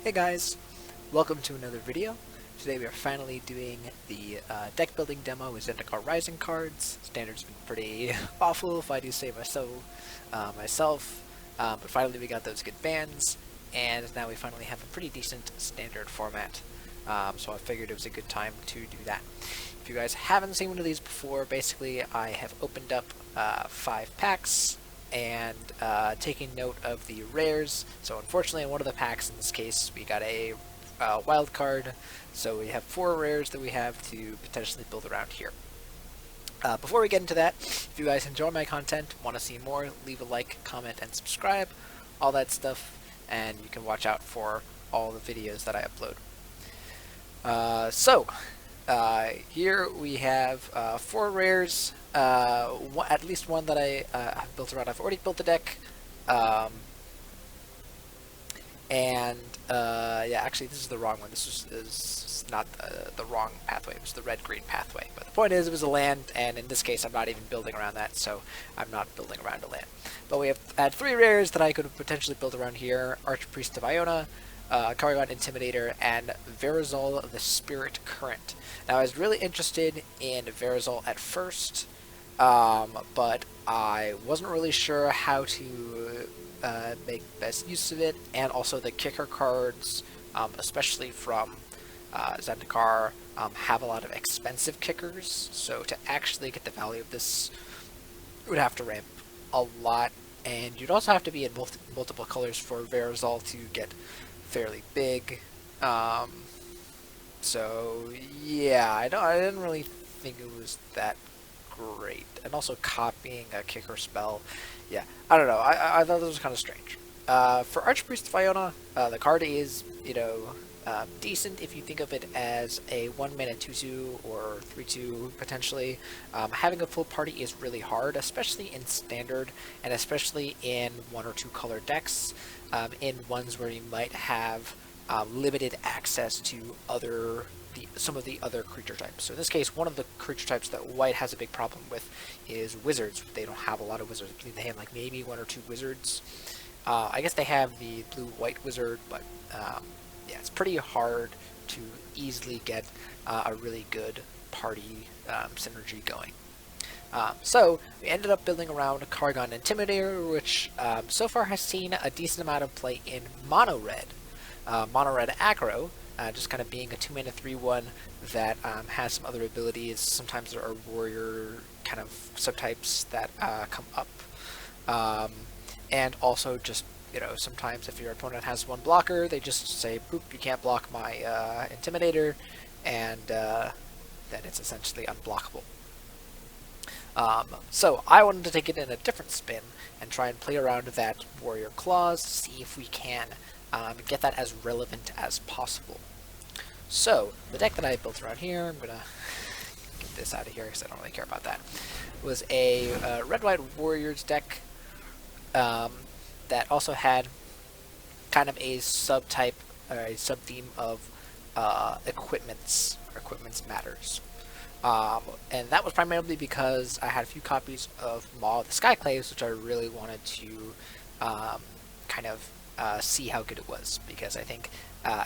Hey guys, welcome to another video. Today we are finally doing the deck building demo with Zendikar Rising cards. Standard's been pretty awful if I do say myself, but finally we got those good bans, and now we finally have a pretty decent standard format. So I figured it was a good time to do that. If you guys haven't seen one of these before, basically I have opened up 5 packs and taking note of the rares. So unfortunately in one of the packs in this case we got a wild card, so we have 4 rares that we have to potentially build around here. Before we get into that, if you guys enjoy my content, want to see more, leave a like, comment, and subscribe, all that stuff, and you can watch out for all the videos that I upload. Here we have 4 rares, at least one that I have built around. I've already built the deck, yeah, actually this is the wrong one. This is not the wrong pathway, it was the red-green pathway. But the point is, it was a land, and in this case I'm not even building around that, so I'm not building around a land. But we have had 3 rares that I could potentially build around here: Archpriest of Iona, Kargan Intimidator, and Verazol the Spirit Current. Now I was really interested in Verazol at first, but I wasn't really sure how to make best use of it, and also the kicker cards, especially from Zendikar, have a lot of expensive kickers, so to actually get the value of this, you would have to ramp a lot, and you'd also have to be in multiple colors for Verazol to get fairly big. So yeah, I didn't really think it was that great. And also copying a kicker spell, yeah, I don't know, I thought this was kind of strange. For Archpriest of Iona, the card is, decent if you think of it as a 1-mana 2/2 or 3/2 potentially. Having a full party is really hard, especially in Standard, and especially in 1 or 2 color decks, in ones where you might have limited access to some of the other creature types. So in this case, one of the creature types that white has a big problem with is wizards. They don't have a lot of wizards. I believe they have like maybe 1 or 2 wizards. I guess they have the blue-white wizard, but yeah, it's pretty hard to easily get a really good party synergy going. So we ended up building around Kargan Intimidator, which so far has seen a decent amount of play in mono-red. Mono-red aggro, just kind of being a 2-mana 3/1 that has some other abilities. Sometimes there are warrior kind of subtypes that come up. And also just, sometimes if your opponent has 1 blocker, they just say, boop, you can't block my Intimidator, and then it's essentially unblockable. So I wanted to take it in a different spin and try and play around that Warrior Claws to see if we can get that as relevant as possible. So the deck that I built around here, I'm gonna get this out of here because I don't really care about that, was a red-white Warriors deck that also had kind of a subtype or a sub-theme of equipments matters. And that was primarily because I had a few copies of Maw of the Skyclaves, which I really wanted to see how good it was, because I think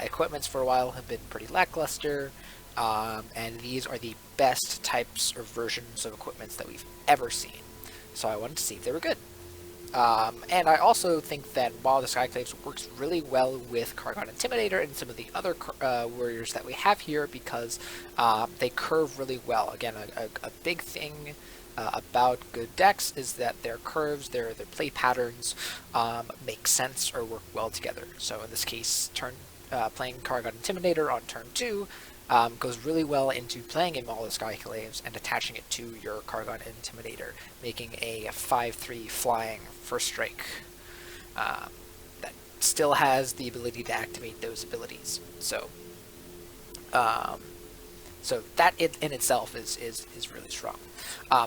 equipments for a while have been pretty lackluster, and these are the best types or versions of equipments that we've ever seen. So I wanted to see if they were good. And I also think that Maw of the Skyclaves works really well with Kargan Intimidator and some of the other warriors that we have here, because they curve really well. Again, a big thing about good decks is that their curves, their play patterns make sense or work well together. So in this case, playing Kargan Intimidator on turn 2 goes really well into playing a Maw of the Skyclaves and attaching it to your Kargan Intimidator, making a 5/3 flying first strike that still has the ability to activate those abilities. So that in itself is really strong.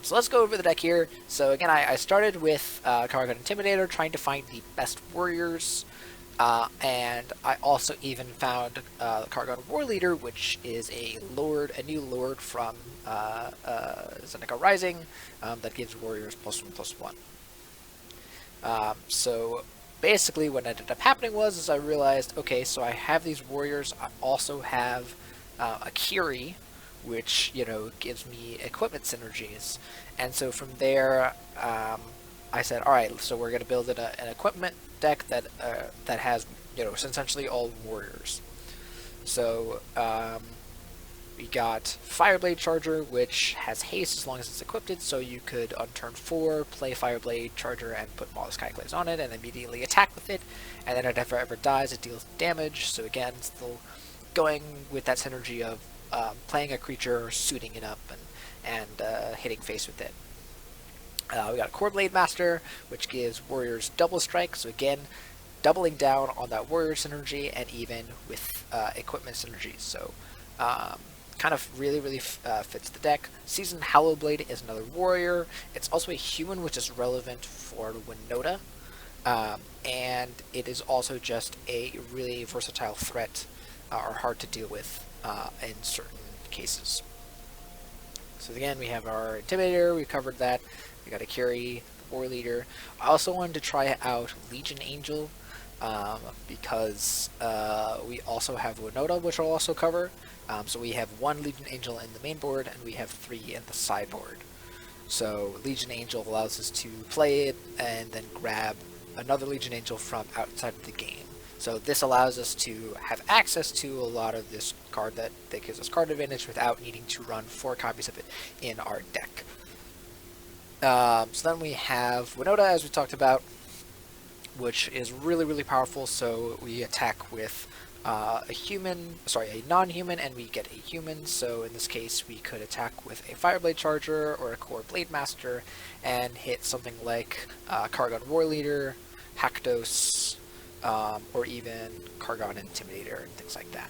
So let's go over the deck here. So again, I started with Kargan Intimidator, trying to find the best warriors. And I also even found Kargan War Leader, which is a new lord from Zendikar Rising that gives warriors +1/+1. So basically what ended up happening was I realized, okay, so I have these warriors, I also have a Kiri, which, you know, gives me equipment synergies. And so from there, I said, all right, so we're going to build an equipment deck that has, you know, essentially all warriors. So we got Fireblade Charger, which has haste as long as it's equipped, so you could on turn 4 play Fireblade Charger and put Maul Skyclaves on it and immediately attack with it, and then if it ever dies it deals damage. So again, still going with that synergy of playing a creature, suiting it up, and hitting face with it. We got a Core Blade Master, which gives warriors double strike, so again, doubling down on that warrior synergy and even with equipment synergies. So kind of really fits the deck. Seasoned Hallowblade is another warrior. It's also a human, which is relevant for Winota. And it is also just a really versatile threat, or hard to deal with in certain cases. So again, we have our Intimidator, we covered that. We got a Kiri, War Leader. I also wanted to try out Legion Angel, because we also have Winota, which I'll also cover. So we have 1 Legion Angel in the main board, and we have 3 in the sideboard. So Legion Angel allows us to play it and then grab another Legion Angel from outside of the game. So this allows us to have access to a lot of this card that gives us card advantage without needing to run 4 copies of it in our deck. So then we have Winota, as we talked about, which is really powerful. So we attack with a non-human, and we get a human. So in this case, we could attack with a Fireblade Charger or a Core Blade Master and hit something like Kargan War Leader, Haktos, or even Kargan Intimidator and things like that.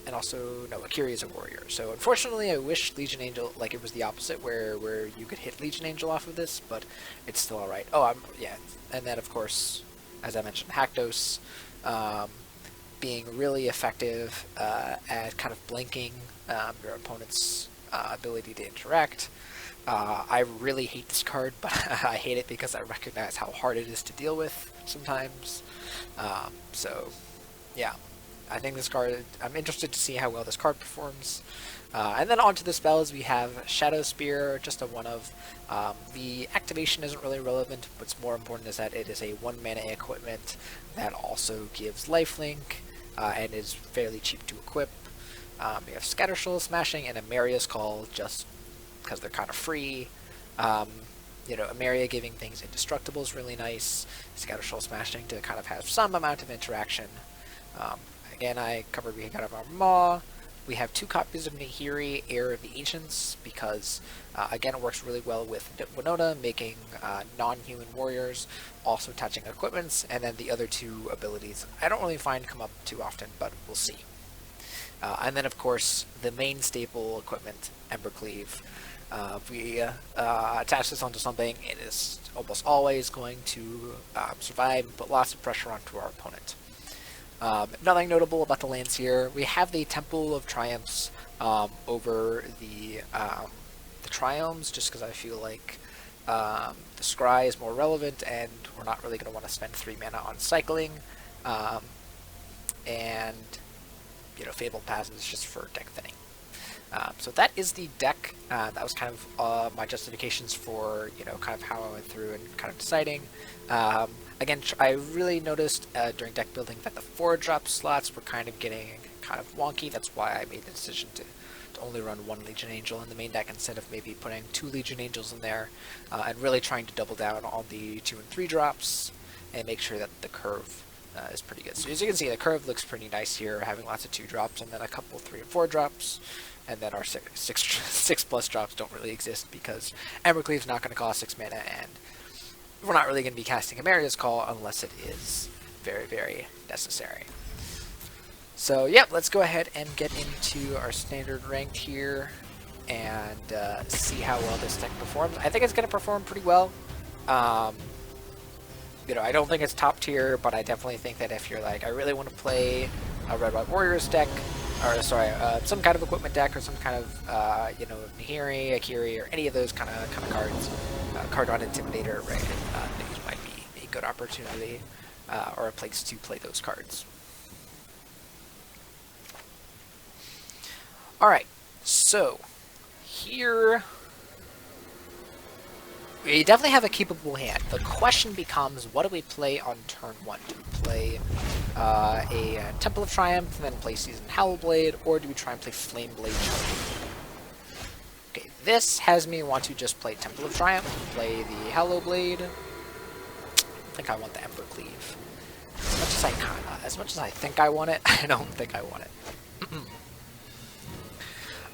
And also, no, Akiri is a warrior. So unfortunately, I wish Legion Angel, like it was the opposite, where you could hit Legion Angel off of this, but it's still alright. Oh, yeah. And then, of course, as I mentioned, Haktos, being really effective at kind of blanking your opponent's ability to interact. I really hate this card, but I hate it because I recognize how hard it is to deal with sometimes. So, yeah. I think this card, I'm interested to see how well this card performs. And then onto the spells, we have Shadow Spear, just a one of. The activation isn't really relevant. What's more important is that it is a 1 mana equipment that also gives lifelink and is fairly cheap to equip. We have Scattershell Smashing and Amaria's Call, just because they're kind of free. You know, Amaria giving things indestructible is really nice. Scattershell Smashing to kind of have some amount of interaction. Again, I covered we got our Maw. We have 2 copies of Nahiri, Heir of the Ancients, because, again, it works really well with Winota, making non-human warriors, also touching equipments, and then the other 2 abilities I don't really find come up too often, but we'll see. And then, of course, the main staple equipment, Embercleave. If we attach this onto something, it is almost always going to survive and put lots of pressure onto our opponent. Nothing notable about the lands here. We have the Temple of Triumphs over the Triomes, just because I feel like the Scry is more relevant, and we're not really going to want to spend 3 mana on cycling. And, you know, Fabled Pass is just for deck thinning. So that is the deck. That was kind of my justifications for, you know, kind of how I went through and kind of deciding. Again, I really noticed during deck building that the 4-drop slots were kind of getting kind of wonky. That's why I made the decision to only run 1 Legion Angel in the main deck instead of maybe putting 2 Legion Angels in there, and really trying to double down on the 2 and 3 drops and make sure that the curve is pretty good. So as you can see, the curve looks pretty nice here, having lots of 2 drops and then a couple 3 and 4 drops. And then our 6 plus drops don't really exist because Embercleave's not going to cost 6 mana, and we're not really going to be casting Amaria's Call unless it is very necessary. So yeah, let's go ahead and get into our standard ranked here and see how well this deck performs. I think it's going to perform pretty well. You know, I don't think it's top tier, but I definitely think that if you're like, I really want to play a Red White Warriors deck, or sorry, some kind of equipment deck, or some kind of you know, Nahiri, Akiri, or any of those kind of cards, Kargan Intimidator, right? These might be a good opportunity or a place to play those cards. Alright, so here we definitely have a keepable hand. The question becomes, what do we play on turn 1? Do we play a Temple of Triumph and then play Seasoned Howlblade, or do we try and play Flameblade Charger? Okay, this has me want to just play Temple of Triumph, play the Howlblade. I think I want the Ember Cleave. As much as I think I want it, I don't think I want it.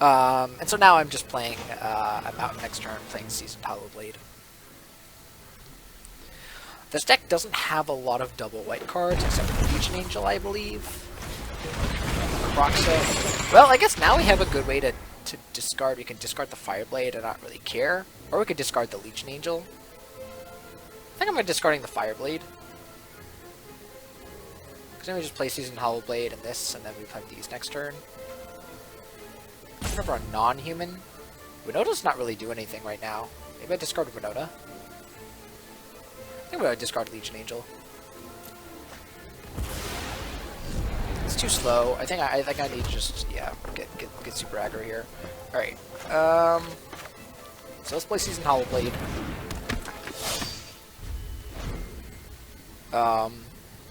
And so now I'm just playing, I'm out next turn playing Seasoned Howlblade. This deck doesn't have a lot of double white cards, except for Legion Angel, I believe. Croxa. Well, I guess now we have a good way to discard. We can discard the Fireblade and not really care. Or we could discard the Legion Angel. I think I'm going to discarding the Fireblade. Because then we just play Seasoned Howlblade and this, and then we play these next turn. Remember a non-human? Winota's not really doing anything right now. Maybe I discard Winota. I think I'm going to discard Legion Angel. It's too slow. I think I need to just, yeah, get super aggro here. Alright. So let's play Seasoned Howlblade.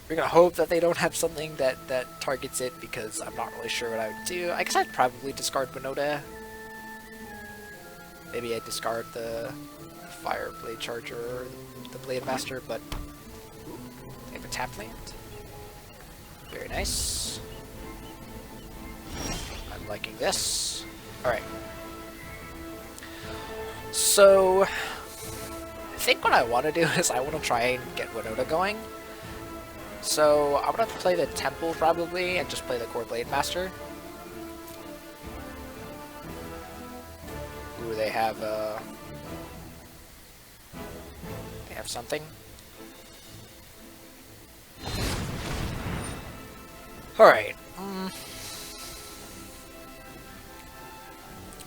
We're gonna hope that they don't have something that targets it, because I'm not really sure what I would do. I guess I'd probably discard Winota. Maybe I'd discard the Fireblade Charger or the Blade Master, but ooh, they have a tap land. Very nice. I'm liking this. Alright. So I think what I want to do is I want to try and get Winota going. So I'm going to play the Temple probably and just play the Core Blade Master. Ooh, they have something. Alright.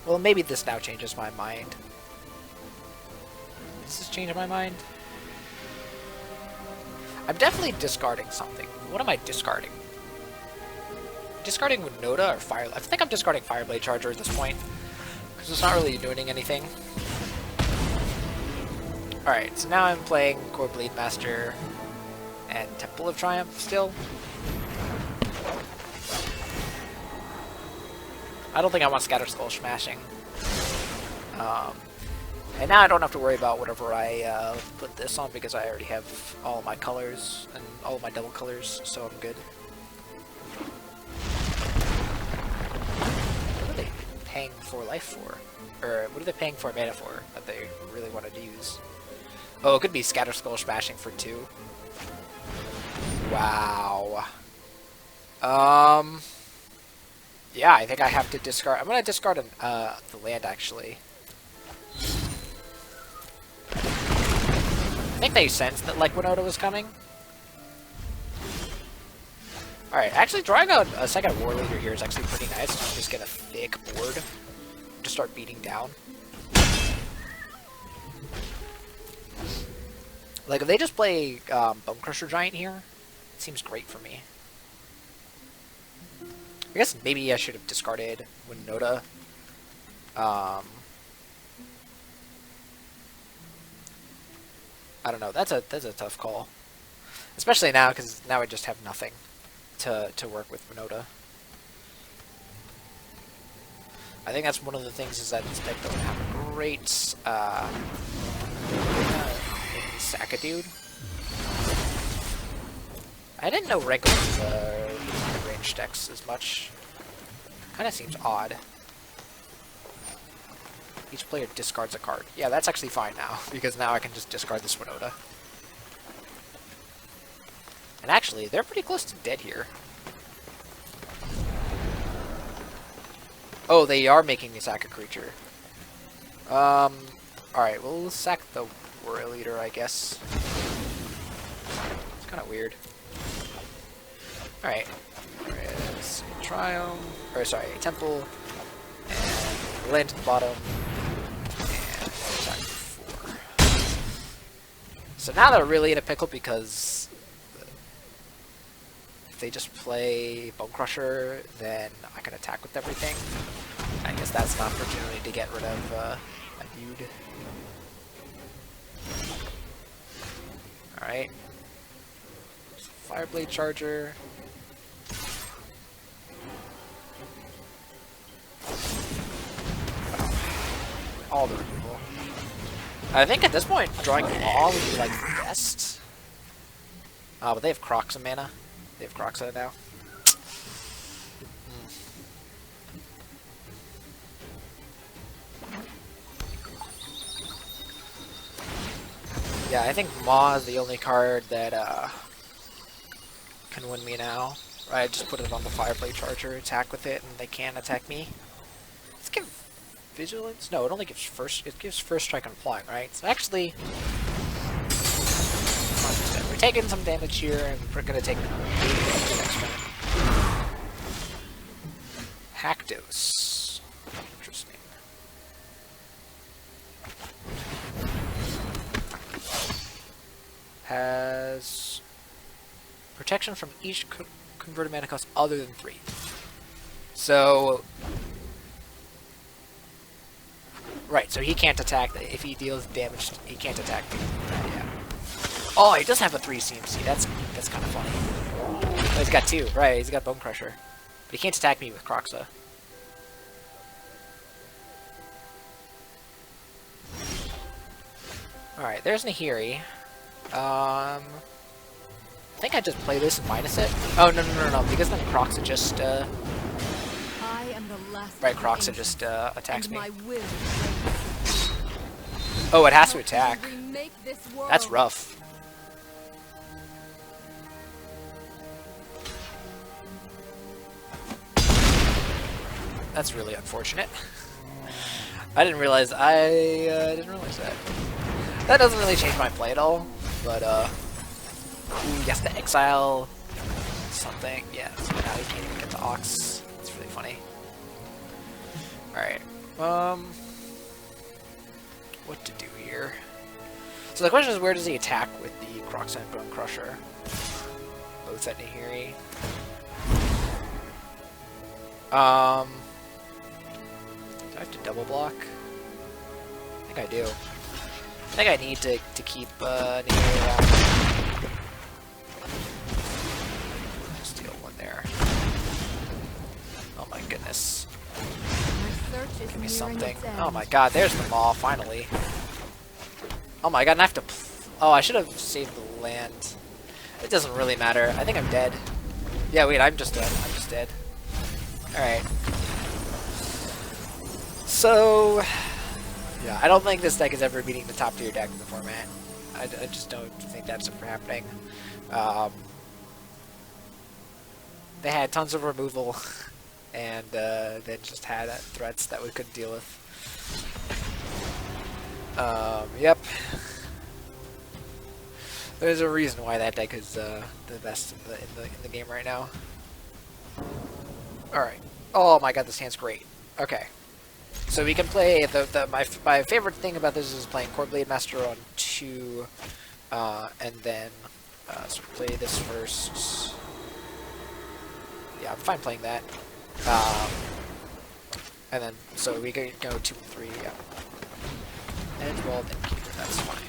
Well, maybe this now changes my mind. Does this change my mind? I'm definitely discarding something. What am I discarding? Discarding Winota or Fire... I think I'm discarding Fireblade Charger at this point, because it's not really doing anything. Alright, so now I'm playing Core Blade Master and Temple of Triumph still. I don't think I want Scatter Skull Smashing. And now I don't have to worry about whatever I put this on, because I already have all my colors and all of my double colors, so I'm good. What are they paying for life for? Or what are they paying for mana for that they really wanted to use? Oh, it could be Scatter Skull Smashing for 2. Wow. Yeah, I think I have to discard. I'm gonna discard the land, actually. I think they sensed that, like, Winota was coming. Alright, actually drawing out a second War Leader here is actually pretty nice. Just get a thick board to start beating down. Like, if they just play Bone Crusher Giant here, it seems great for me. I guess maybe I should have discarded Winota. I don't know. That's a tough call, especially now, because now I just have nothing to work with Winota. I think that's one of the things, is that this deck doesn't have a great sack a dude. I didn't know Rank was range decks as much. Kind of seems odd. Each player discards a card. Yeah, that's actually fine now, because now I can just discard this Winota. And actually, they're pretty close to dead here. Oh, they are making me sack a creature. Alright, well, we'll sack the Warrior Leader, I guess. It's kind of weird. Alright. There's Triumph, or sorry, Temple, and land to the bottom. So now they're really in a pickle because if they just play Bone Crusher, then I can attack with everything. I guess that's an opportunity to get rid of my dude. Alright. Fireblade Charger. All the removal. I think at this point, drawing Maw would be like the best. But they have Croxa mana. They have Croxa now. Yeah, I think Maw is the only card that can win me now. Right, just put it on the Fireblade Charger, attack with it, and they can't attack me. Let's give Vigilance? No, it only gives first. It gives first strike on flying, right? So actually, we're taking some damage here, and we're gonna take the next turn. Haktos. Interesting. Has protection from each converted mana cost other than 3. So, right, so he can't attack. If he deals damage, he can't attack me. Yeah. Oh, he does have a 3 CMC. That's kind of funny. Oh, he's got 2. Right, he's got Bone Crusher. But he can't attack me with Croxa. Alright, there's Nahiri. I think I just play this and minus it. Oh, no, because then Croxa just, right, Croxa just, attacks me. Oh, it has to attack. That's rough. That's really unfortunate. I didn't realize that. That doesn't really change my play at all, but, ooh, he has to exile something. Yeah, so now he can't even get the Ox. That's really funny. Alright, what to do here? So the question is, where does he attack with the Croxa and Bone Crusher? Both at Nahiri. Do I have to double block? I think I do. I think I need to keep Nahiri around. Steal one there. Oh my goodness. Give me something. Oh my god, there's the Maw, finally. Oh my god, and I have to... Oh, I should have saved the land. It doesn't really matter. I think I'm dead. Yeah, wait, I'm just dead. I'm just dead. Alright. So... yeah, I don't think this deck is ever beating the top tier deck in the format. I just don't think that's ever happening. They had tons of removal, and they just had threats that we couldn't deal with. Yep. There's a reason why that deck is the best in the game right now. All right. Oh my god, this hand's great. Okay. So we can play my favorite thing about this is playing Coreblade Master on 2, and then so play this first. Yeah, I'm fine playing that. And then so we can go 2 and 3. Yeah. And wall, then keeper. That's fine.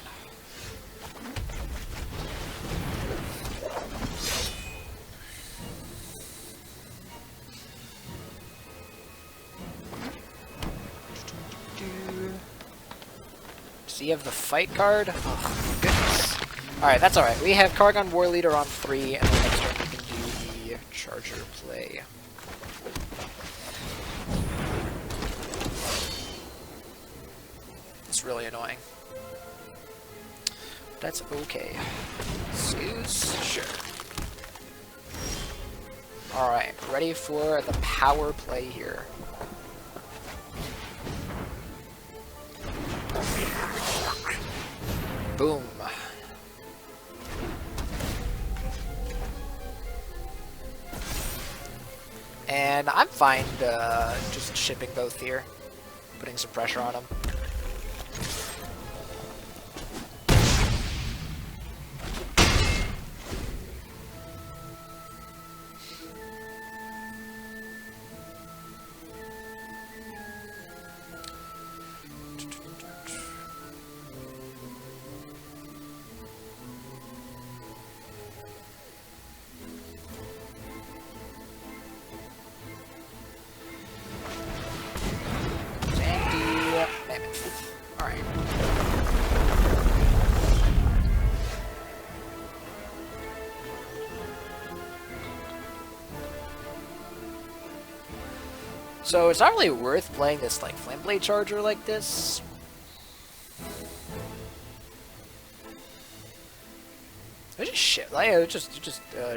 Does he have the fight card? Oh, goodness. Alright, that's alright. We have Kargan War Leader on 3, and then next turn we can do the Charger play. It's really annoying. That's okay. Zeus? Sure. Alright, ready for the power play here. Boom. And I'm fine just shipping both here. Putting some pressure on them. So it's not really worth playing this like Flame Blade Charger like this. I just ship, like, just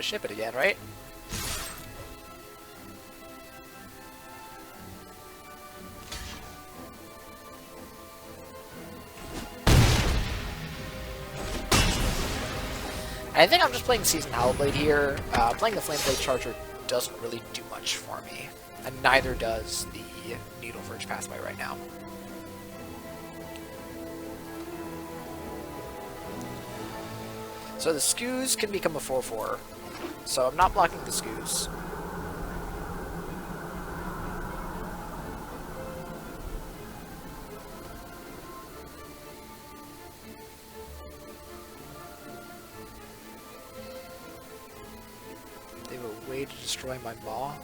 ship it again, right? I think I'm just playing Seasoned Howlblade here. Playing the Flame Blade Charger doesn't really do much for me, and neither does the Needle Verge Pathway right now. So the Skews can become a 4/4, so I'm not blocking the Skews. They have a way to destroy my Maw.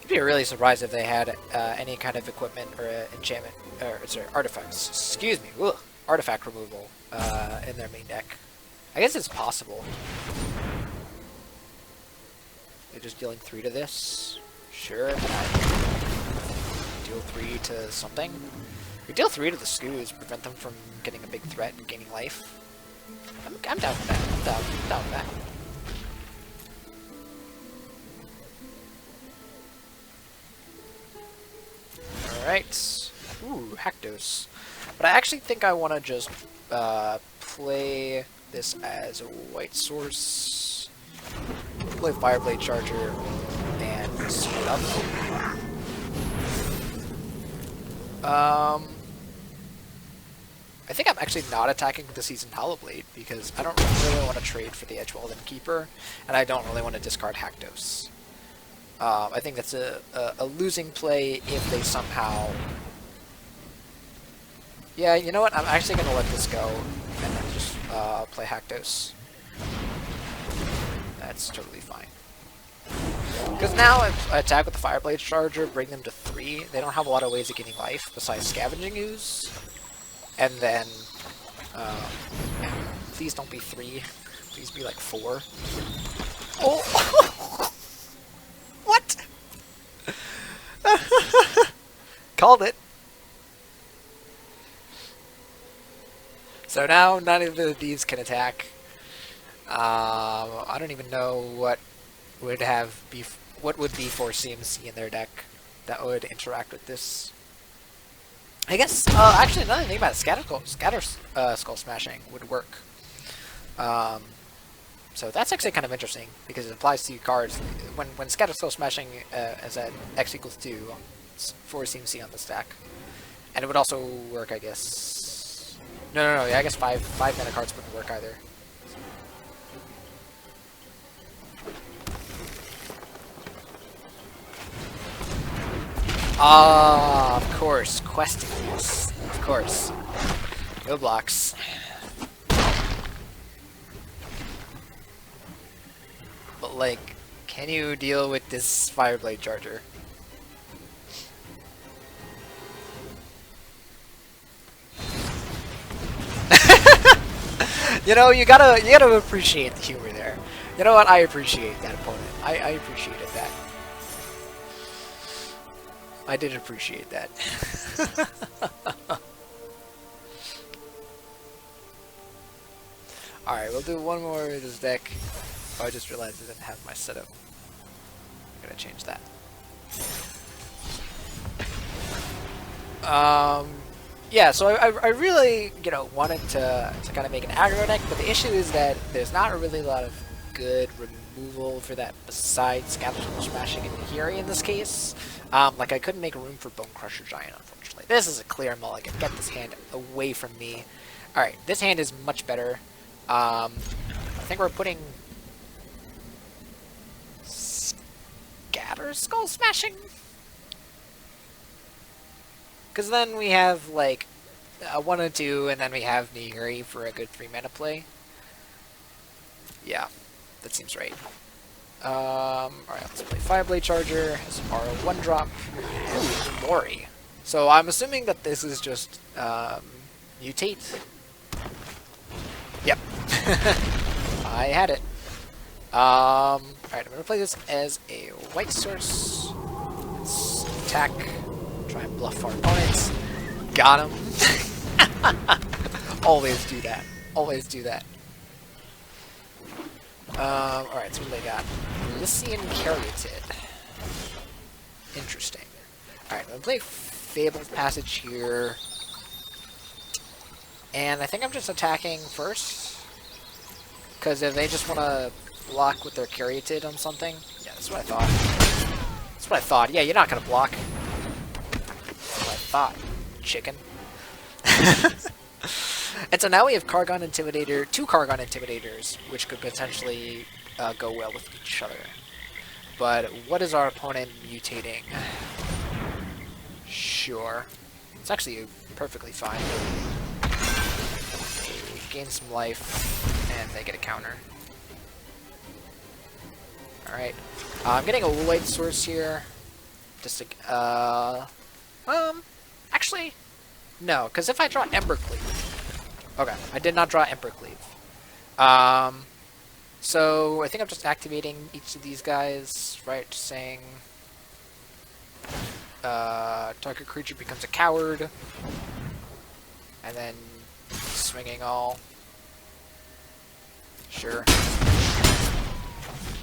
I'd be really surprised if they had any kind of equipment or enchantment, or sorry, artifacts. Excuse me, ugh, artifact removal in their main deck. I guess it's possible. They're just dealing 3 to this. Sure. Deal 3 to something. We deal 3 to the Skews, prevent them from getting a big threat and gaining life. I'm down with that. I'm down with that. Alright. Ooh, Haktos. But I actually think I want to just play this as a white source. Play Fireblade Charger and speed up. I think I'm actually not attacking the Seasoned Howlblade because I don't really want to trade for the Edgewall Keeper, and I don't really want to discard Haktos. I think that's a losing play if they somehow... Yeah, you know what? I'm actually going to let this go and then just play Haktos. That's totally fine. Because now if I attack with the Fireblade Charger, bring them to 3, they don't have a lot of ways of getting life besides Scavenging Ooze. And then, please don't be 3. Please be like 4. Oh! What? Called it. So now none of these can attack. I don't even know what would be for CMC in their deck that would interact with this. I guess actually another thing about Scatter Skull Smashing would work. So that's actually kind of interesting because it applies to cards when Scatter Skull Smashing is at X equals 2 for CMC on the stack, and it would also work, I guess. No, yeah, I guess five mana cards wouldn't work either. Ah, of course, questing this. Of course. No blocks. But, like, can you deal with this Fireblade Charger? You know, you gotta appreciate the humor there. You know what? I appreciate that opponent. I appreciated that. I did appreciate that. Alright, we'll do one more of this deck. Oh, I just realized I didn't have my setup. I'm gonna change that. Yeah, so I really, you know, wanted to kind of make an aggro deck, but the issue is that there's not really a lot of good removal for that besides Scatter Skull Smashing and Nahiri in this case. Like, I couldn't make room for Bone Crusher Giant, unfortunately. This is a clear mulligan. Get this hand away from me. Alright, this hand is much better. I think we're putting Scatter Skull Smashing? Because then we have, like, 1 and 2, and then we have Nahiri for a good 3 mana play. Yeah, that seems right. Alright, let's play Fireblade Charger, has our 1-drop. Ooh, Mori. So I'm assuming that this is just, mutate. Yep. I had it. Alright, I'm gonna play this as a white source. Let's attack. Try and bluff our opponents. Got him. Always do that. Always do that. Alright, so what do they got? Lycian Caryatid. Interesting. Alright, I'm gonna play Fabled Passage here. And I think I'm just attacking first. Because if they just want to block with their Caryatid on something. Yeah, that's what I thought. That's what I thought. Yeah, you're not going to block. That's what I thought. Chicken. And so now we have Kargan Intimidator, 2 Kargan Intimidators, which could potentially go well with each other. But what is our opponent mutating? Sure. It's actually perfectly fine. They gain some life, and they get a counter. Alright. I'm getting a white source here. Just to, actually, no, because if I draw Ember Cleave. Okay, I did not draw Ember Cleave. So I think I'm just activating each of these guys, right? Just saying, target creature becomes a coward, and then swinging all. Sure.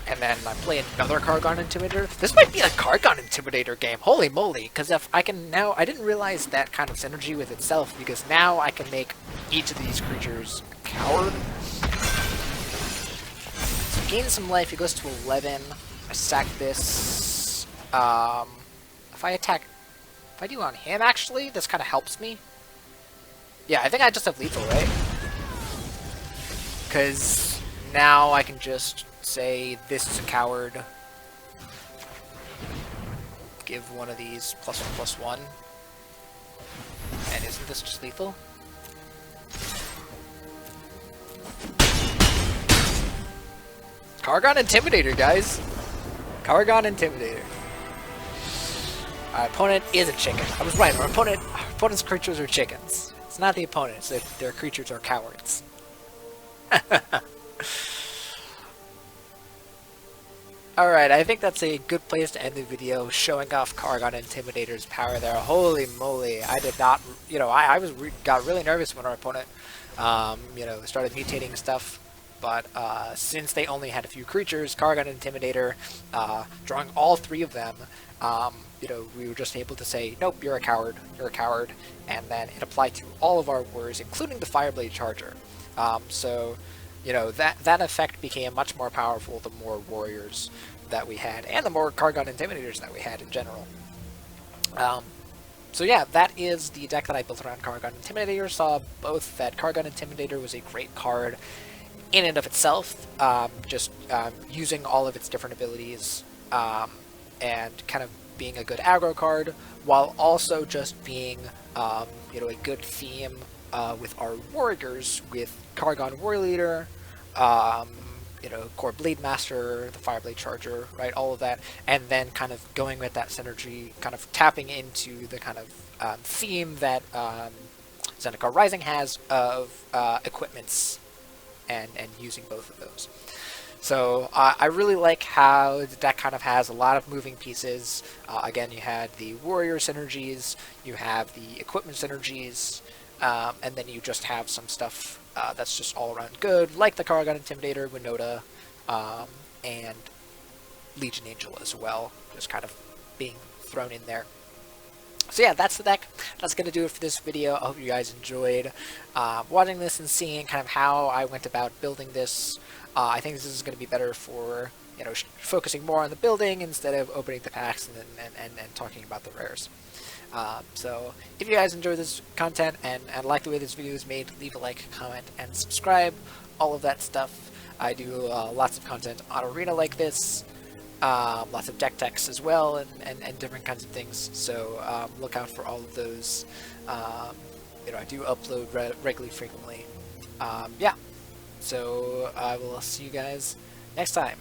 And then I play another Kargan Intimidator. This might be a Kargan Intimidator game. Holy moly. Because if I can now... I didn't realize that kind of synergy with itself, because now I can make each of these creatures a coward. So he gains some life. He goes to 11. I sack this. If I attack... If I do on him, actually, this kind of helps me. Yeah, I think I just have lethal, right? Because now I can just... say this is a coward. Give one of these +1/+1. And isn't this just lethal? Kargan Intimidator, guys. Kargan Intimidator. Our opponent is a chicken. I was right. Our opponent's creatures are chickens. It's not the opponent. It's that their creatures are cowards. Alright, I think that's a good place to end the video, showing off Kargan Intimidator's power there. Holy moly, I did not, you know, I got really nervous when our opponent, you know, started mutating stuff. But since they only had a few creatures, Kargan Intimidator, drawing all 3 of them, you know, we were just able to say, nope, you're a coward, and then it applied to all of our warriors, including the Fireblade Charger. So... you know, that effect became much more powerful the more warriors that we had, and the more Kargan Intimidators that we had in general. So yeah, that is the deck that I built around Kargan Intimidator. Saw both that Kargan Intimidator was a great card in and of itself, using all of its different abilities, and kind of being a good aggro card, while also just being, you know, a good theme with our warriors, with Kargan War Leader, you know, Core Blade Master, the Fireblade Charger, right, all of that, and then kind of going with that synergy, kind of tapping into the kind of theme that Zendikar Rising has of equipments, and using both of those. So I really like how the deck kind of has a lot of moving pieces. Again, you had the warrior synergies, you have the equipment synergies, and then you just have some stuff that's just all around good, like the Kargan Intimidator, Winota, and Legion Angel as well, just kind of being thrown in there. So yeah, that's the deck. That's going to do it for this video. I hope you guys enjoyed watching this and seeing kind of how I went about building this. I think this is going to be better for, you know, focusing more on the building instead of opening the packs and talking about the rares. So if you guys enjoy this content and like the way this video is made, leave a like, comment, and subscribe. All of that stuff. I do lots of content on Arena like this, lots of deck techs as well, and different kinds of things. So look out for all of those. You know, I do upload regularly, frequently. Yeah. So I will see you guys next time.